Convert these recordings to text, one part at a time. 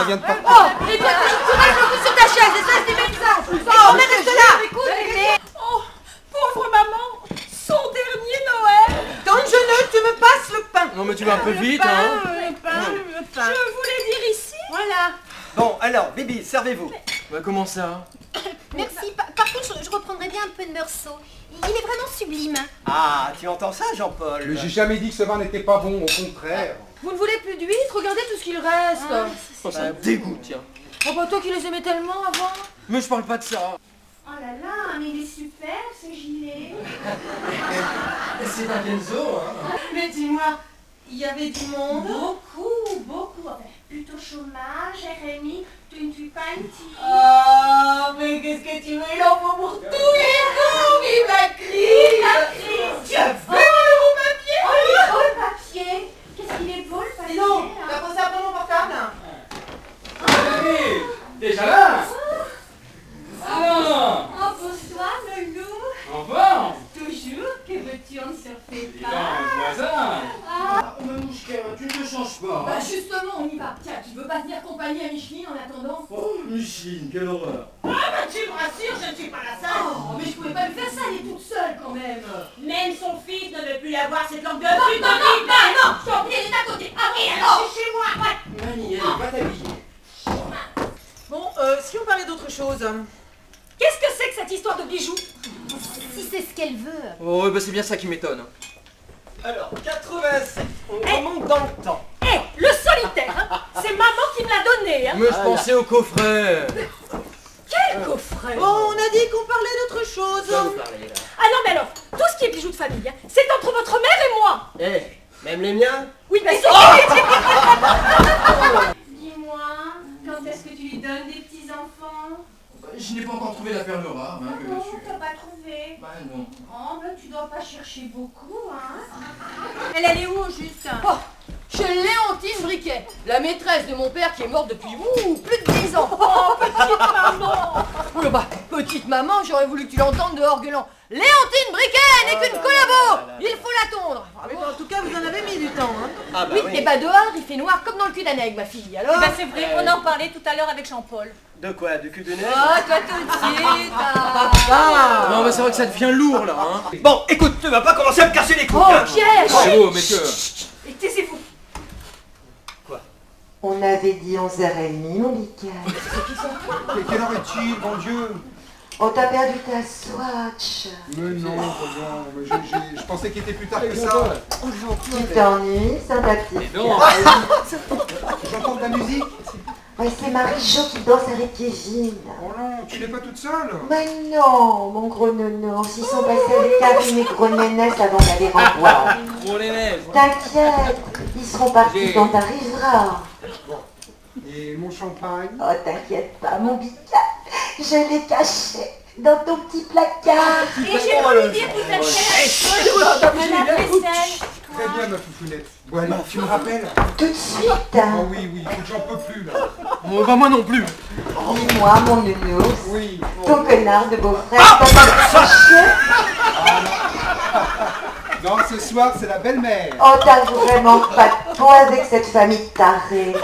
ça vient de partout. Oh, et toi, tu restes le cou sur ta chaise, et ça, c'est même ça. Oh, mais reste là. Écoute, bébé. Oh, pauvre maman, son dernier Noël. Tante Geneux, tu me passes le pain. Non mais tu vas un peu vite, pain, hein. le pain. Je voulais dire ici. Voilà. Bon, alors, Bibi, servez-vous. Bah comment ça? Merci. Par contre, je reprendrai bien un peu de Meursault. Il est vraiment sublime. Ah, tu entends ça, Jean-Paul? Mais j'ai jamais dit que ce vin n'était pas bon, au contraire. Vous ne voulez plus d'huîtres? Regardez tout ce qu'il reste. Oh, ça me dégoûte, tiens. Oh bah toi qui les aimais tellement avant. Mais je parle pas de ça. Oh là là, mais il est super ce gilet. C'est un Kenzo, hein. Mais dis-moi, il y avait du monde? Beaucoup. Enfin, plutôt chômage, RMI, tu ne suis pas une tige. Ah, mais qu'est-ce que tu veux? Il en faut pour tous les goûts. Vive la crise. Tu as vu le beau papier? Oh, il est beau le papier. Qu'est-ce qu'il est beau le papier. Dis donc, là. t'as pensé à prendre mon portable? Allez, déjà là. Alors, Oh, bonsoir, Loulou. enfin. Toujours, que veux-tu, on ne se refait Dis pas. donc, voisin. Oh, ma mouchka, tu ne te changes pas. Bah justement, on y va. Tiens, tu veux pas tenir compagnie à Micheline en attendant? Oh, Micheline, quelle horreur. Ah bah tu me rassures, je ne suis pas la seule. Oh, mais je pouvais pas lui faire ça, elle est toute seule quand même. Même son fils ne veut plus la voir, cette langue de Non, pute. non, je t'en prie, elle est à côté. Ah oui, alors. C'est chez moi. Ouais. Mani, allez, va t'habiller. Bon, si on parlait d'autre chose. Qu'est-ce que c'est que cette histoire de bijoux? Si c'est ce qu'elle veut. Oh, bah c'est bien ça qui m'étonne. Alors, 87, on remonte dans le temps. Hé, le solitaire, hein, c'est maman qui me l'a donné, hein. Mais je pensais au coffret. Quel coffret. Bon, on a dit qu'on parlait d'autre chose. Ça va vous parler, là. Ah non, mais alors, tout ce qui est bijoux de famille, hein, c'est entre votre mère et moi. Eh, même les miens? Oui, mais c'est... Dis-moi, quand est-ce que tu lui donnes des petits-enfants? Je n'ai pas encore trouvé la perle rare, hein, que Non, dessus. t'as pas trouvé. Bah non. Oh, ben tu dois pas chercher beaucoup, hein. Elle est où au juste? Oh, chez Léontine Briquet, la maîtresse de mon père qui est morte depuis plus de 10 ans. Oh, petite maman. Oh, bah, petite maman, j'aurais voulu que tu l'entendes dehors gueulant. Léontine Briquet n'est qu'une collabo. Il faut la tondre. Mais bon, en tout cas, vous en avez mis du temps, hein. Ah bah Oui, oui. et bah dehors, il fait noir comme dans le cul d'un aigle, ma fille. Alors c'est vrai, on en parlait tout à l'heure avec Jean-Paul. De quoi? Du cul de neige? Ah, toi tout de suite. Ah. Non, bah c'est vrai que ça devient lourd, là, hein. Bon, écoute, tu vas pas commencer à me casser les couilles, Oh, hein. Pierre. Bravo, messieurs. Et taisez-vous. On avait dit 11h30, mon Mika. Mais quelle heure est-il, bon Dieu? On t'a perdu ta Swatch. Mais non, voyons, mais je pensais qu'il était plus tard que ça. Tu t'ennuies, sympathique. Non. J'entends de la musique. Ouais, c'est Marie-Jo qui danse avec Kevin. Oh non, tu n'es pas toute seule. Mais non, mon gros nounours, ils sont passés avec Karine et gros nénesse avant d'aller en boire. Gros les neiges. T'inquiète, ils seront partis quand t'arriveras. Et mon champagne? Oh, t'inquiète pas, mon Mika. Je l'ai caché dans ton petit placard. Et j'ai voulu dire tout à l'heure. Madame Vaisselle. Très bien, ma foufounette. Bon, allez, tu me rappelles? Tout de suite. Oh oui, oui, écoute, j'en peux plus, là. Bon, bah moi non plus. Dis-moi, mon nounours, Oui. ton connard de beau-frère t'a caché. Non, ce soir, c'est la belle-mère. Oh, t'as vraiment pas de peau avec cette famille tarée.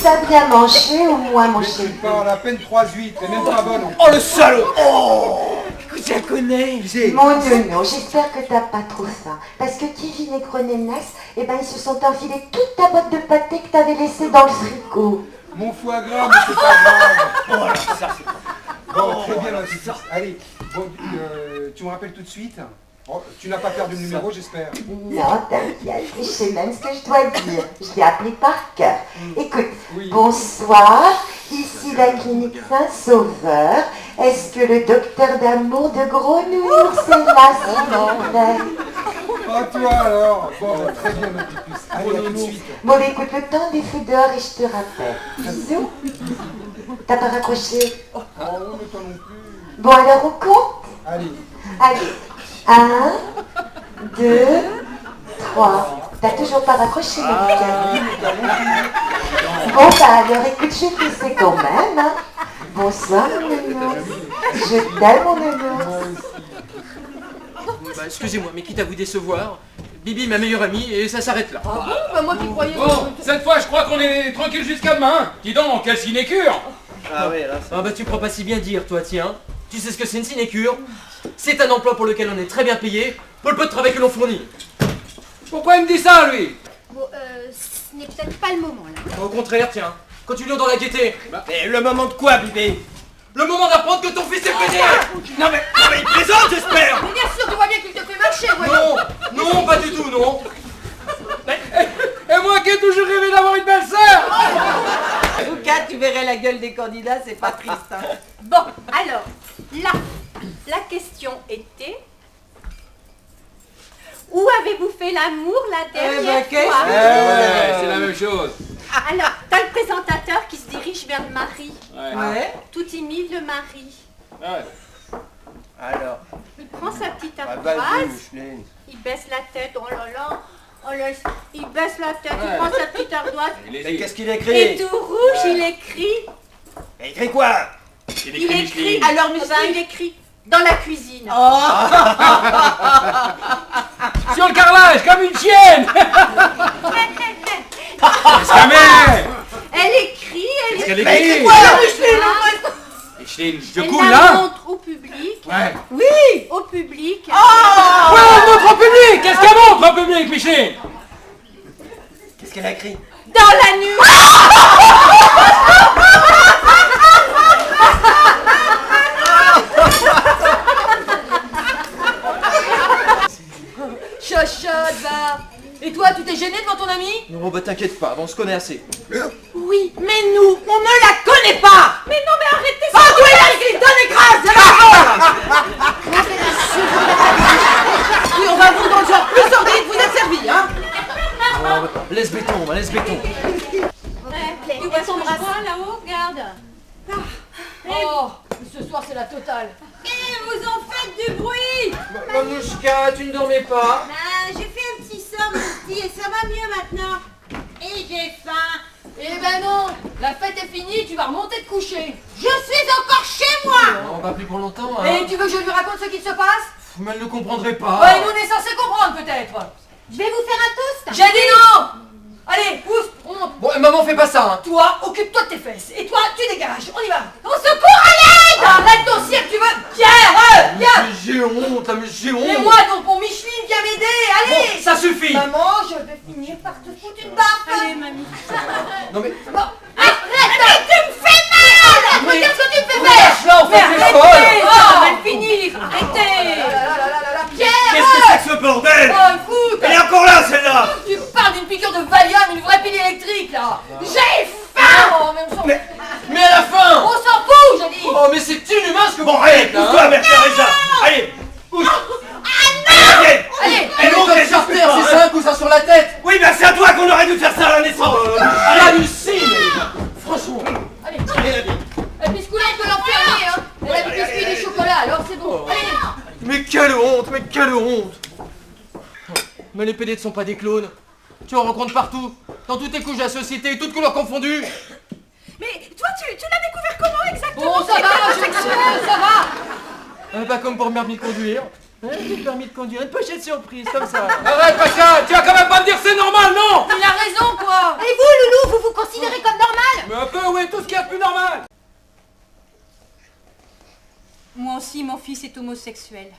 T'as bien mangé au moins, mon Mais tu chéri. parles à peine 3 huîtres, et même pas bonne. Oh le salaud. Oh. Écoute, je la connais. Mon nounou, j'espère que t'as pas trop faim. Parce que Kevin et Grenénas, eh ben, ils se sont enfilés toute ta boîte de pâté que t'avais laissée dans le frigo. Mon foie gras, mais c'est pas grave. Oh là, ça c'est... Bon, très bien, ma fille. Allez, bon, tu me rappelles tout de suite? Oh, tu n'as pas perdu le numéro, j'espère. Non, t'inquiète, je sais même ce que je dois dire. Je l'ai appelé par cœur. Écoute, Oui. bonsoir, ici la clinique Saint-Sauveur. Est-ce que le docteur d'amour de Gros Nours est là, s'il vous plaît? Ah, toi alors. Bon, très bien, ma petite puce. Allez, à tout de suite. Bon, bah, écoute, le temps des feux dehors et je te rappelle. Bisous. T'as pas raccroché? Oh, mais toi non plus. Bon, alors on compte? Allez. Allez. 1, 2, 3. T'as toujours pas raccroché, le Oui, week-end. mais toi non plus. Bon, bah alors écoute, je vais te laisser quand même. Hein. Bonsoir, mon nounours. Je t'aime, mon nounours. Bah excusez-moi, mais quitte à vous décevoir, Bibi, ma meilleure amie, et ça s'arrête là. Ah bon? Bah moi qui croyais... Bon, cette fois, je crois qu'on est tranquille jusqu'à demain. Hein. Dis donc, quelle sinécure! Ah ouais, là, ça... Ah bah tu crois pas si bien dire, toi, tiens. Tu sais ce que c'est une sinécure? C'est un emploi pour lequel on est très bien payé, pour le peu de travail que l'on fournit. Pourquoi il me dit ça, lui? Bon, ce n'est peut-être pas le moment là. Au contraire, tiens, continuons dans la gaieté. Mais le moment de quoi, Bibi? Le moment d'apprendre que ton fils est pédé. Non mais il plaisante, j'espère. Mais bien sûr, tu vois bien qu'il te fait marcher, voyons. Non, non, pas du tout, non. Et moi qui ai toujours rêvé d'avoir une belle sœur! En tout cas, tu verrais la gueule des candidats, c'est pas triste. Hein. Bon, alors, là, la question était... Où avez-vous fait l'amour la dernière qu'est-ce fois? Ouais, c'est la même chose. Alors, t'as le présentateur qui se dirige vers le mari. Ouais. Tout imite le mari. Ouais. Alors, Il prend sa petite ah, vas-y, ardoise, Micheline. il baisse la tête, oh là là, oh là, il baisse la tête, il Ouais. prend sa petite ardoise, Mais qu'est-ce qu'il et écrit? tout rouge, il écrit, Il écrit quoi? il écrit, Alors, enfin, Micheline. il écrit dans la cuisine. Sur le carrelage, comme une chienne! Jamais! Elle écrit, elle Qu'est-ce écrit. qu'elle écrit? Micheline, je Elle coule la là? montre au public. Ouais. Oui, au public. Ouais, elle montre au public! Qu'est-ce qu'elle montre au public, Micheline? Qu'est-ce qu'elle a écrit? Dans la nuit. Chochotte, va. Et toi, tu t'es gêné devant ton ami? Non, bah t'inquiète pas, on se connaît assez. Oui, mais nous, on ne la connaît pas. Mais non, mais arrêtez ça. Oh, oui, là, donne écrase. Oui, on va vous dans le genre plus sordide, vous êtes servis, hein. Oh, bah, laisse béton, laisse béton. Tu vois son bras là-haut, regarde. Oh, ce soir c'est la totale. Vous en faites du bruit. Mamouchka, tu ne dormais pas? J'ai fait un petit sort, mon petit, et ça va mieux maintenant. Et j'ai faim. Eh ben non, la fête est finie, tu vas remonter te coucher. Je suis encore chez moi. On va plus pour longtemps, hein. Et tu veux que je lui raconte ce qui se passe? Mais elle ne comprendrait pas. Ouais, nous on est censé comprendre peut-être. Je vais vous faire un toast. J'ai dit non. Allez, pousse, on monte. Bon, maman, fais pas ça, hein. Toi, occupe-toi de tes fesses. Et toi, tu dégages. On y va. Au secours, à l'aide. Arrête ton cirque, tu veux. Pierre, viens. Mais j'ai honte, là, mais j'ai honte. Et moi, donc mon Micheline, viens m'aider. Allez. Bon, ça suffit. Maman, je vais finir par te foutre une baffe. Allez, mamie. Non mais... Bon, arrête. Tu me fais mal. Regarde ce que tu me fais faire. Lâche-la, on fait Mais des arrêtez. folles. Ça va finir. Arrêtez. Pierre. Qu'est-ce que c'est que ce bordel? Oh, écoute. Elle est encore là, celle-là. Tu parles d'une piqûre de Valium, une vraie pile électrique là. J'ai faim. Oh, mais on s'en Mais à la fin. on s'en fout, je dis. Oh, mais c'est inhumain ce que Bon, vous allez, faites, là, pousse-toi, hein. Mère Teresa. Allez, pousse. Allez. Elle est comme charter, c'est ça, un coussin sur la tête. Oui, ben c'est à toi qu'on aurait dû faire ça à la naissance. Hallucine. Franchement. Allez. Allez, la vie. Et puis ce coup-là, on peut l'enfermer, hein. Elle a du biscuit et des chocolats, alors c'est bon. Allez. Mais quelle honte, mais quelle honte. Mais les PD ne sont pas des clones. Tu en rencontres partout, dans toutes les couches de la société, toutes couleurs confondues. Mais toi, tu l'as découvert comment exactement? Bon, ça va, ça va. Pas comme pour le permis de conduire. Un petit permis de conduire, une pochette surprise, comme ça. Arrête, Pacha! Tu vas quand même pas me dire c'est normal, non! Il a raison, quoi. Et vous, Loulou, vous vous considérez comme normal? Mais un peu, oui, tout ce qu'il y a de plus normal! Moi aussi, mon fils est homosexuel.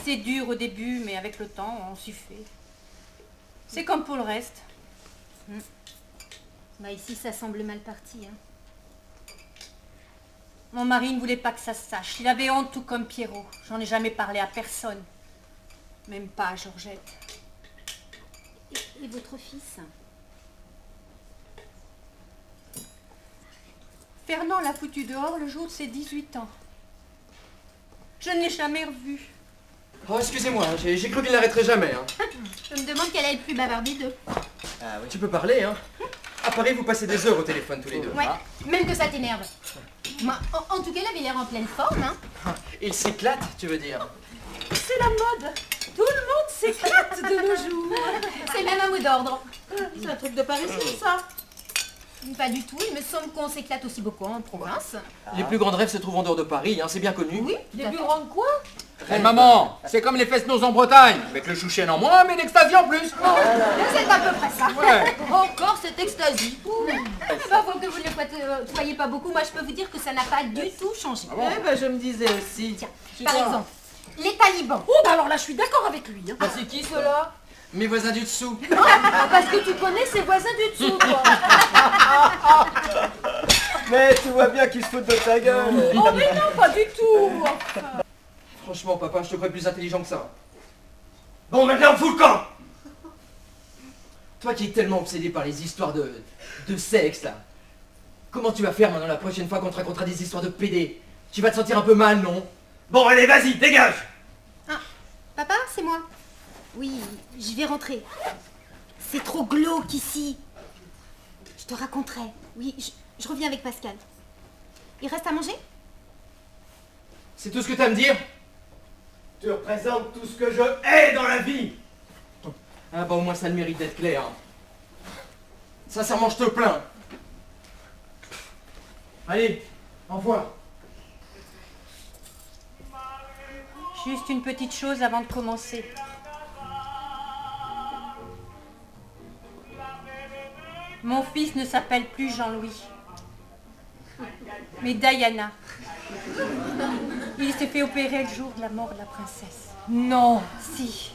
C'est dur au début, mais avec le temps, on s'y fait. C'est comme pour le reste. Bah ici, ça semble mal parti, hein. Mon mari ne voulait pas que ça se sache. Il avait honte tout comme Pierrot. J'en ai jamais parlé à personne. Même pas à Georgette. Et votre fils? Fernand l'a foutu dehors le jour de ses 18 ans. Je ne l'ai jamais revu. Oh, excusez-moi, j'ai cru qu'il n'arrêterait jamais, hein. Je me demande quel est le plus bavard des deux. Ah oui, tu peux parler, hein. À Paris, vous passez des heures au téléphone tous les deux. Ouais, même que ça t'énerve. Moi, en tout cas, il avait l'air en pleine forme, hein. Il s'éclate, tu veux dire. C'est la mode. Tout le monde s'éclate de nos jours. C'est même un mot d'ordre. C'est un truc de Parisien, ça. Pas du tout, il me semble qu'on s'éclate aussi beaucoup en province. Les plus grands rêves se trouvent en dehors de Paris, hein, c'est bien connu. Oui, Les plus grandes quoi? Eh, maman, c'est comme les fest-noz en Bretagne, avec le chouchen en moins, mais l'extasie en plus. C'est à peu près ça. Ouais. Encore cette extasie. Bah, faut que vous ne le soyez pas beaucoup, moi je peux vous dire que ça n'a pas du tout changé. Eh ben, je me disais aussi. Tiens, par exemple, les talibans. Oh, bah alors là, je suis d'accord avec lui. Hein. Bah, c'est qui ceux-là? Mes voisins du dessous. Ah, parce que tu connais ses voisins du dessous, quoi. Mais tu vois bien qu'ils se foutent de ta gueule. Oh, mais non, pas du tout. Franchement, papa, je te crois plus intelligent que ça. Bon, maintenant, on fout le camp. Toi qui es tellement obsédé par les histoires de sexe, là. Comment tu vas faire maintenant la prochaine fois qu'on te racontera des histoires de PD? Tu vas te sentir un peu mal, non? Bon, allez, vas-y, dégage. Papa, c'est moi. Oui, je vais rentrer. C'est trop glauque ici. Je te raconterai. Oui, je reviens avec Pascal. Il reste à manger? C'est tout ce que t'as à me dire? Tu représentes tout ce que je hais dans la vie. Ah bah au moins ça a le mérite d'être clair. Sincèrement, je te plains. Allez, au revoir. Juste une petite chose avant de commencer. Mon fils ne s'appelle plus Jean-Louis, mais Diana. Il s'est fait opérer le jour de la mort de la princesse. Non. Si.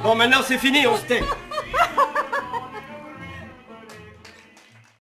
Bon, maintenant, c'est fini, on se tait.